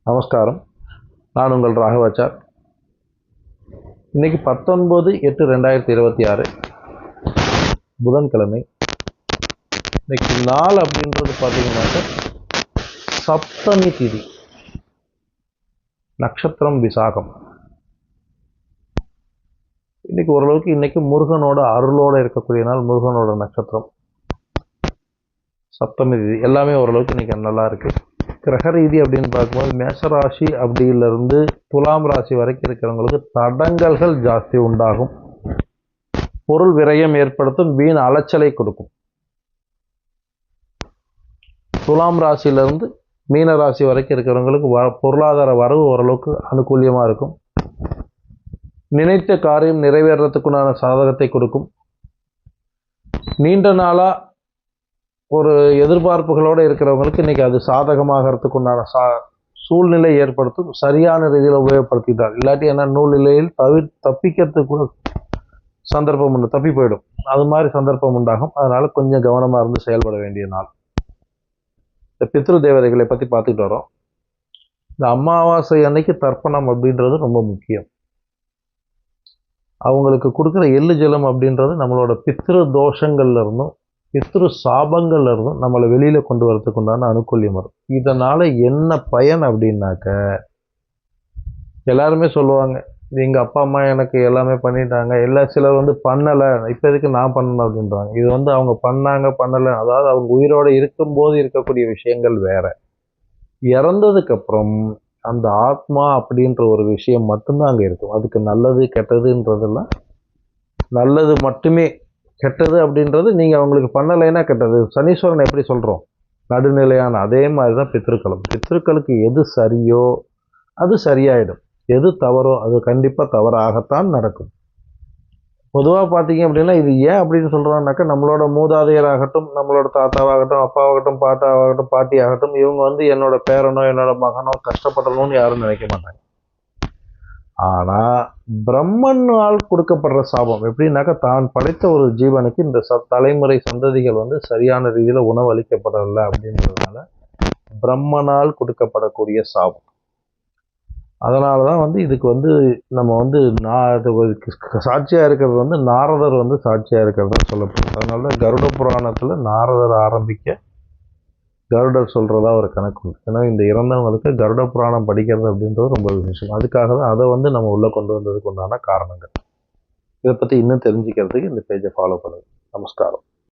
நமஸ்காரம். நான் உங்கள் ராகவாச்சார். இன்னைக்கு 19/8/2026 புதன்கிழமை. இன்னைக்கு நாள் அப்படின்றது பார்த்தீங்கன்னாக்க சப்தமி திதி, நட்சத்திரம் விசாகம். இன்னைக்கு ஓரளவுக்கு இன்னைக்கு முருகனோட அருளோடு இருக்கக்கூடிய நாள், முருகனோட நட்சத்திரம், சப்தமி திதி எல்லாமே ஓரளவுக்கு இன்னைக்கு நல்லா இருக்கு. கிரக ரீதி அப்படின்னு பார்க்கும்போது மேஷராசி அப்படியிலிருந்து துலாம் ராசி வரைக்கும் இருக்கிறவங்களுக்கு தடங்கல்கள் ஜாஸ்தி உண்டாகும். பொருள் விரயம் ஏற்படுத்தும், வீண் அலைச்சலை கொடுக்கும். துலாம் ராசியிலிருந்து மீன ராசி வரைக்கும் இருக்கிறவங்களுக்கு பொருளாதார வரவு ஓரளவுக்கு அனுகூலியமாக இருக்கும். நினைத்த காரியம் நிறைவேறத்துக்குண்டான சாதகத்தை கொடுக்கும். நீண்ட நாளாக ஒரு எதிர்பார்ப்புகளோடு இருக்கிறவங்களுக்கு இன்றைக்கி அது சாதகமாகறதுக்குண்டான சூழ்நிலை ஏற்படுத்தும். சரியான ரீதியில் உபயோகப்படுத்திட்டார். இல்லாட்டி என்ன நூல்நிலையில் தப்பிக்கிறதுக்கு கூட சந்தர்ப்பம் உண்டு, தப்பி போயிடும். அது மாதிரி சந்தர்ப்பம் உண்டாகும். அதனால் கொஞ்சம் கவனமாக இருந்து செயல்பட வேண்டிய நாள். இந்த பித்ரு தேவதைகளை பற்றி பார்த்துக்கிட்டு வரோம். இந்த அமாவாசை அன்னைக்கு தர்ப்பணம் அப்படின்றது ரொம்ப முக்கியம். அவங்களுக்கு கொடுக்குற எள்ளு ஜலம் அப்படின்றது நம்மளோட பித்ரு தோஷங்கள்ல இருந்தும் பித்ரு சாபங்கள்ல இருந்தும் நம்மளை வெளியில கொண்டு வரதுக்கு உண்டான அனுகூல்யம் வரும். இதனால என்ன பயன் அப்படின்னாக்க, எல்லாருமே சொல்லுவாங்க எங்க அப்பா அம்மா எனக்கு எல்லாமே பண்ணிட்டாங்க, சிலர் பண்ணலை, இப்போ எதுக்கு நான் பண்ணணும் அப்படின்றாங்க. இது அவங்க பண்ணலை, அதாவது அவங்க உயிரோடு இருக்கும்போது இருக்கக்கூடிய விஷயங்கள் வேற. இறந்ததுக்கு அப்புறம் அந்த ஆத்மா அப்படின்ற ஒரு விஷயம் மட்டும்தான் அங்கே இருக்கும். அதுக்கு நல்லது கெட்டதுன்றதெல்லாம் நல்லது மட்டுமே. கெட்டது அப்படின்றது நீங்கள் அவங்களுக்கு பண்ணலைன்னா கெட்டது. சனீஸ்வரன் எப்படி சொல்கிறோம், நடுநிலையான. அதே மாதிரி தான் பித்ருக்களும். பித்ருக்களுக்கு எது சரியோ அது சரியாயிடும், எது தவறோ அது கண்டிப்பாக தவறாகத்தான் நடக்கும். பொதுவாக பார்த்தீங்க அப்படின்னா இது ஏன் அப்படின்னு சொல்கிறோம்னாக்கா, நம்மளோட மூதாதையராகட்டும், நம்மளோட தாத்தாவாகட்டும், அப்பாவாகட்டும், பாட்டாவாகட்டும், பாட்டி ஆகட்டும், இவங்க என்னோட பேரனோ என்னோட மகனோ கஷ்டப்படணும்னு யாரும் நினைக்க மாட்டாங்க. ஆனால் பிரம்மனால் கொடுக்கப்படுற சாபம் எப்படின்னாக்கா, தான் படைத்த ஒரு ஜீவனுக்கு இந்த தலைமுறை சந்ததிகள் சரியான ரீதியில் உணவு அளிக்கப்படலை அப்படின்றதுனால பிரம்மனால் கொடுக்கப்படக்கூடிய சாபம். அதனால தான் இதுக்கு நம்ம சாட்சியாக இருக்கிறது நாரதர் சாட்சியாக இருக்கிறதா சொல்லப்படுது. அதனால கருட புராணத்தில் நாரதர் ஆரம்பிக்க கருடர் சொல்கிறதா ஒரு கணக்கு உண்டு. ஏன்னா இந்த இறந்தவங்களுக்கு கருட புராணம் படிக்கிறது அப்படின்றது ரொம்ப விசேஷம். அதுக்காக தான் அதை நம்ம உள்ளே கொண்டு வந்ததுக்கு உண்டான காரணங்கள். இதை பற்றி இன்னும் தெரிஞ்சுக்கிறதுக்கு இந்த பேஜை ஃபாலோ பண்ணுங்கள். நமஸ்காரம்.